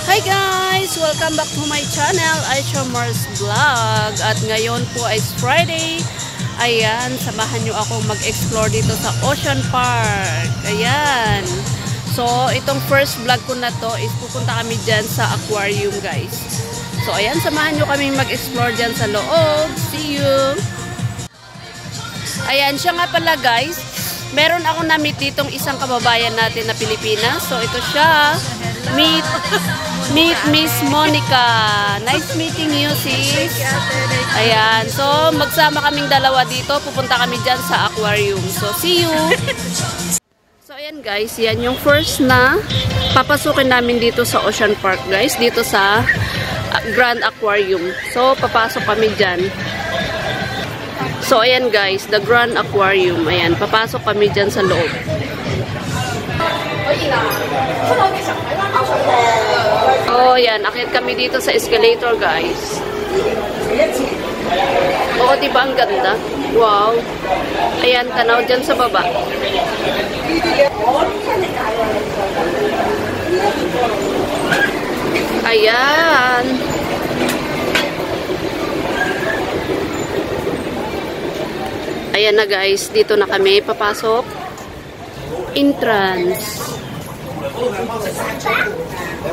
Hi guys! Welcome back to my channel, Aisha Mars Vlog. At ngayon po ay Friday. Ayan, samahan nyo ako mag-explore dito sa Ocean Park. Ayan. So, itong first vlog ko na to is pupunta kami dyan sa aquarium guys. So, ayan, samahan nyo kami mag-explore dyan sa loob. See you! Ayan, siya nga pala guys. Meron ako na-meet ditong isang kababayan natin na Pilipinas. So, ito siya. Meet Miss Monica. Nice meeting you, sis. Ayan. So, magsama kaming dalawa dito. Pupunta kami dyan sa aquarium. So, see you. So, ayan guys. Yan yung first na papasukin namin dito sa Ocean Park, guys. Dito sa Grand Aquarium. So, papasok kami dyan. So, ayan guys. The Grand Aquarium. Ayan. Papasok kami dyan sa loob. Oh, yan. Akit kami dito sa escalator, guys. Oo, diba ang ganda? Wow. Ayan, tanaw dyan sa baba. Ayan. Ayan na, guys. Dito na kami papasok. Entrance.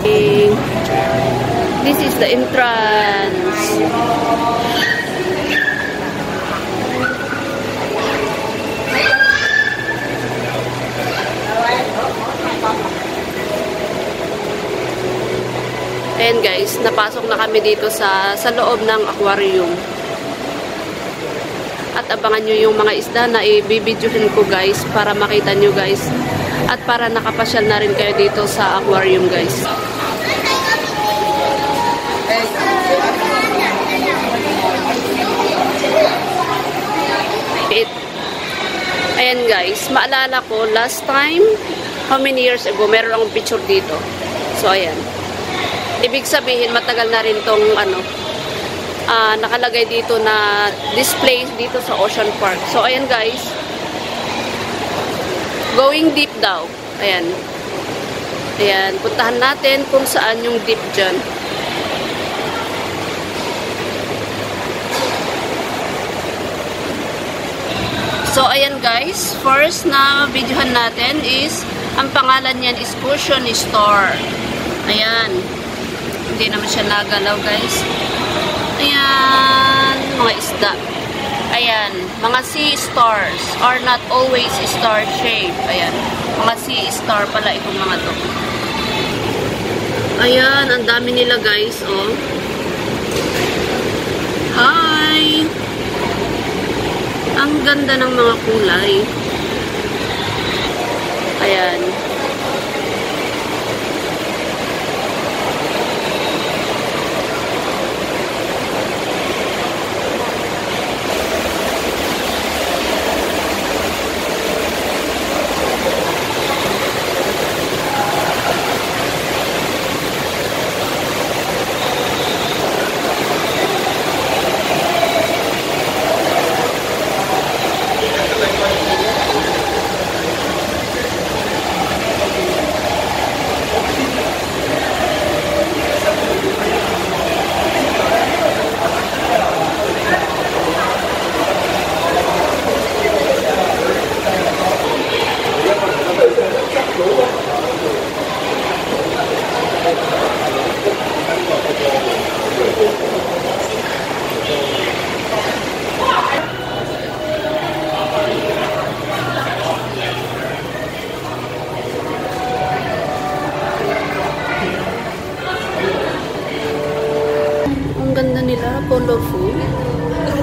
Okay. This is the entrance. Ayan guys, napasok na kami dito sa loob ng aquarium. At abangan nyo yung mga isda na i-videohin ko guys para makita nyo guys. At para nakapasyal na rin kayo dito sa aquarium guys. Ayan guys, maalala ko last time, how many years ago, meron akong picture dito. So ayan. Ibig sabihin matagal na rin tong nakalagay dito na display dito sa Ocean Park. So ayan guys. Going deep daw. Ayan. Ayan. Puntahan natin kung saan yung deep dyan. So, ayan guys. First na videohan natin is, ang pangalan niyan is Cushion Store. Ayan. Hindi naman siya nagalaw guys. Ayan. Mga isda. Ayan, mga sea stars are not always star shape. Ayan, mga sea star pala itong mga to. Ayan, ang dami nila guys, oh. Hi! Ang ganda ng mga kulay. Ayan. Ganda nila, colorful.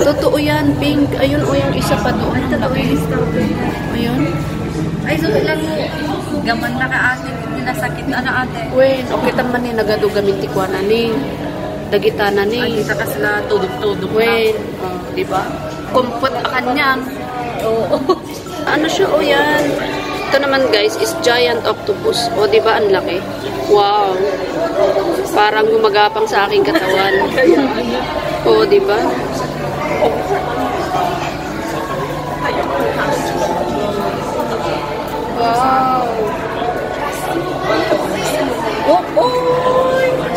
Totoo yan, pink. Ayun o, yung isa pa doon. Ang laki. Ayun. Ay, so lang mo. Gaman na ka ate. Hindi nasakit na ate. Wen, okay taman ni nagado gamin tikwana ni. Dagitana ni. Ay, kita ka sila tudok-tudok. Wen, diba? Kumpot akan niyan. Oo. Ano siya, o yan. Ito naman guys is giant octopus. O, diba ang laki? Wow. Parang gumagapang sa aking katawan. O, diba? Wow. Oh, oh.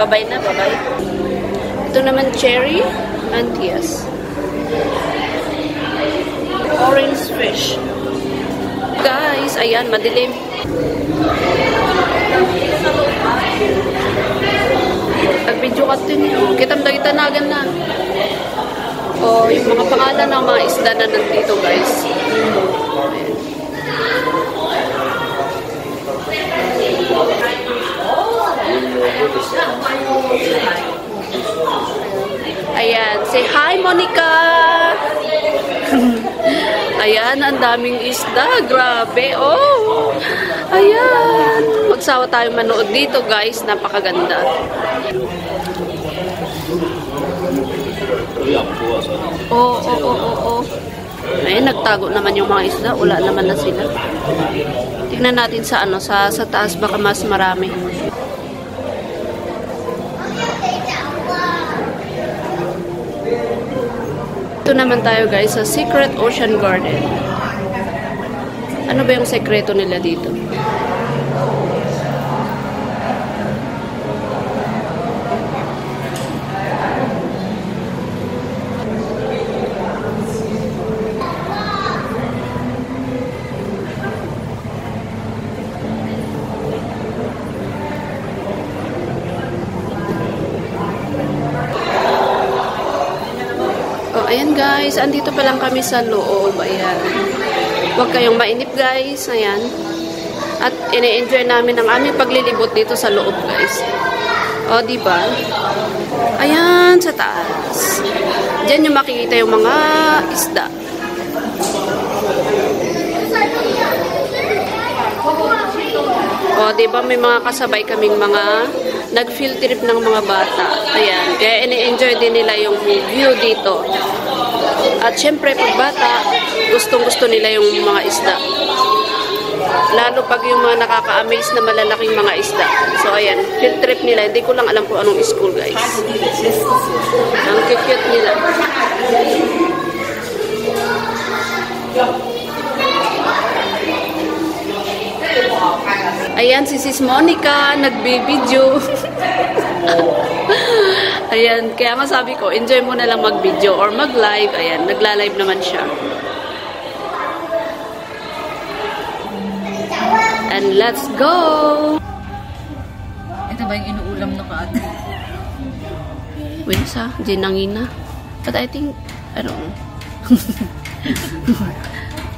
Babay na, babay. Ito naman cherry, Antias. Orange fish. Guys, ayan, madilim. Nag-video ka din. Kitang-kitanagan na. O, yung mga pangalan ng mga isda na nandito, guys. Ayan. Say hi, Monica! Ayan, ang daming isda. Grabe, oh! Ayan. Magsawa tayo manood dito, guys. Napakaganda. Oo. Ayan, nagtago naman yung mga isda. Wala naman na sila. Tingnan natin sa ano, sa taas baka mas marami. Ito naman tayo guys sa Secret Ocean Garden. Ano ba yung sekreto nila dito? Ayan guys, andito pa lang kami sa loob. Ayan. Huwag kayong mainip guys. Ayan. At ine-enjoy namin ang aming paglilibot dito sa loob guys. O, diba? Ayan, sa taas. Diyan yung makikita yung mga isda. O, diba may mga kasabay kaming mga nag-field trip ng mga bata. Ayan. Kaya ine-enjoy din nila yung view dito. At syempre, pag bata, gustong-gusto nila yung mga isda. Lalo pag yung mga nakaka-amaze na malalaking mga isda. So, ayan. Field trip nila. Hindi ko lang alam kung anong school, guys. Ang cute nila. Ayan, si Sis Monica, nagbi-video. Ayan, kaya nga sabi ko, enjoy mo na lang mag-video or mag-live. Ayan, nagla-live naman siya. And let's go! Ito ba yung inuulam na kaad? Wait, sa ginangina. But I think, I don't know.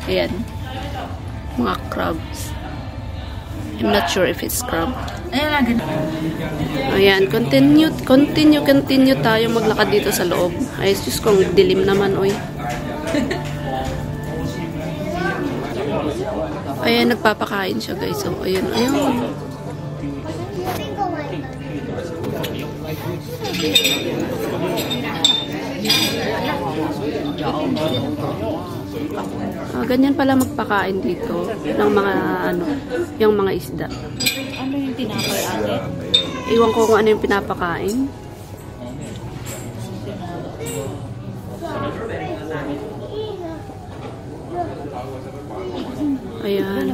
Ayan. Mga crabs. I'm not sure if it's crab. Ayan lang. Ayan, continue tayo maglakad dito sa loob. Ay, sus kong dilim naman, oy. Ayan, nagpapakain siya, guys. So, ayun. Ganyan pala magpakain dito ng mga yung mga isda. Ano yung tinapay ate? Iwan ko kung ano yung pinapakain. Ayan.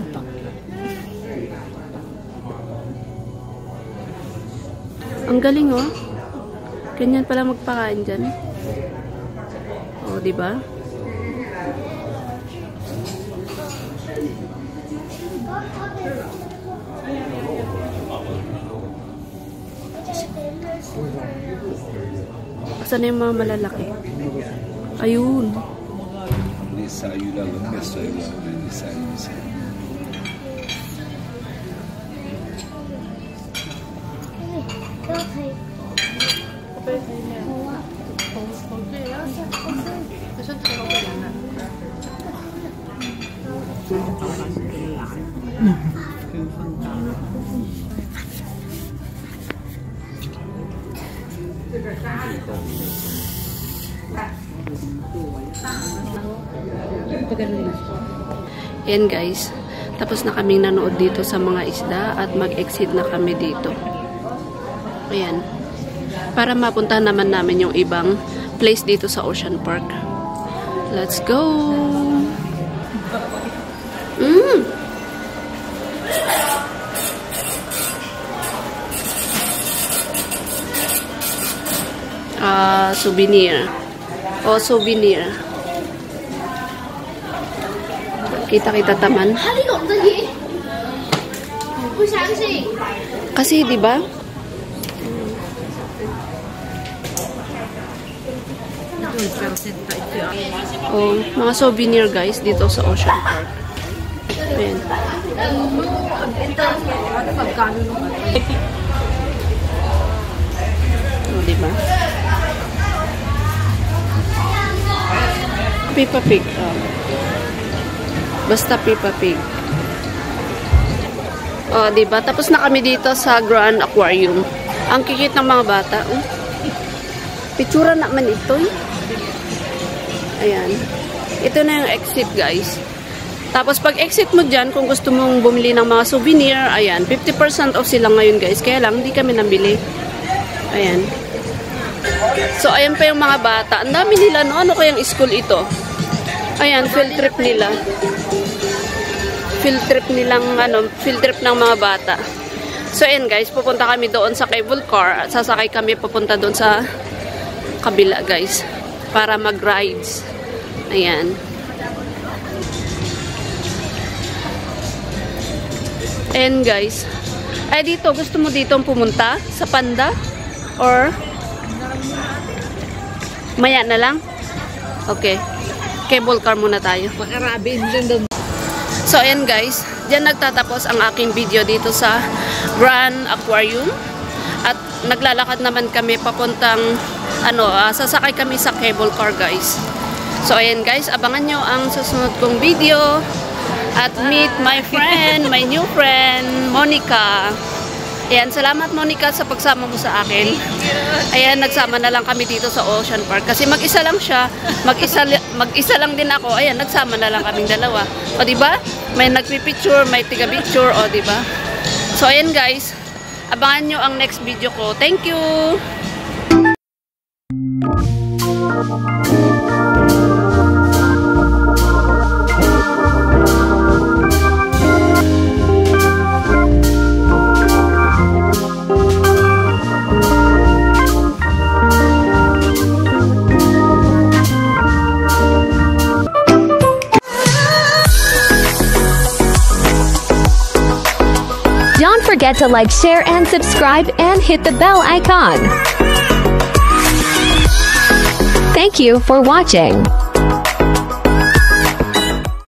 Ang galing, oh. Ganyan pala magpakain dyan. Oh, diba? Asan na yung mga malalaki? Ayun. Ayan guys, tapos na kaming nanood dito sa mga isda at mag-exit na kami dito. Ayan. Para mapuntahan naman namin yung ibang place dito sa Ocean Park. Let's go! souvenir. O, souvenir. Kita-kita taman. Kasi, di ba? Oh, mga souvenir guys dito sa Ocean Park. Ayan. Oh, di ba? Peppa Pig. Oh. Basta Peppa Pig. Oh, di ba? Tapos na kami dito sa Grand Aquarium. Ang kikit ng mga bata. Oh. Pictura naman ito. Ayan. Ito na yung exit, guys. Tapos, pag exit mo dyan, kung gusto mong bumili ng mga souvenir, ayan, 50% off sila ngayon, guys. Kaya lang, hindi kami nabili. Ayan. So, ayan pa yung mga bata. Ang dami nila, no? Ano kayang school ito? Ayan, field trip nila. Field trip nilang, field trip ng mga bata. So, ayan, guys. Pupunta kami doon sa cable car. At sasakay kami pupunta doon sa kabila, guys. Para mag-rides. Ayan. And guys, ay dito, gusto mo dito pumunta? Sa Panda? Or maya na lang? Okay. Cable car muna tayo. So ayan guys, diyan nagtatapos ang aking video dito sa Grand Aquarium. At naglalakad naman kami papuntang sasakay kami sa cable car guys. So ayan guys, abangan nyo ang susunod kong video. At meet my friend, my new friend, Monica. Ayan, salamat Monica sa pagsama mo sa akin. Ayan, nagsama na lang kami dito sa Ocean Park. Kasi mag-isa lang siya, mag-isa lang din ako. Ayan, nagsama na lang kaming dalawa. O diba? May nagpipicture, may tiga-picture, o diba? So ayan guys, abangan nyo ang next video ko. Thank you! Don't forget to like, share, and subscribe, and hit the bell icon. Thank you for watching.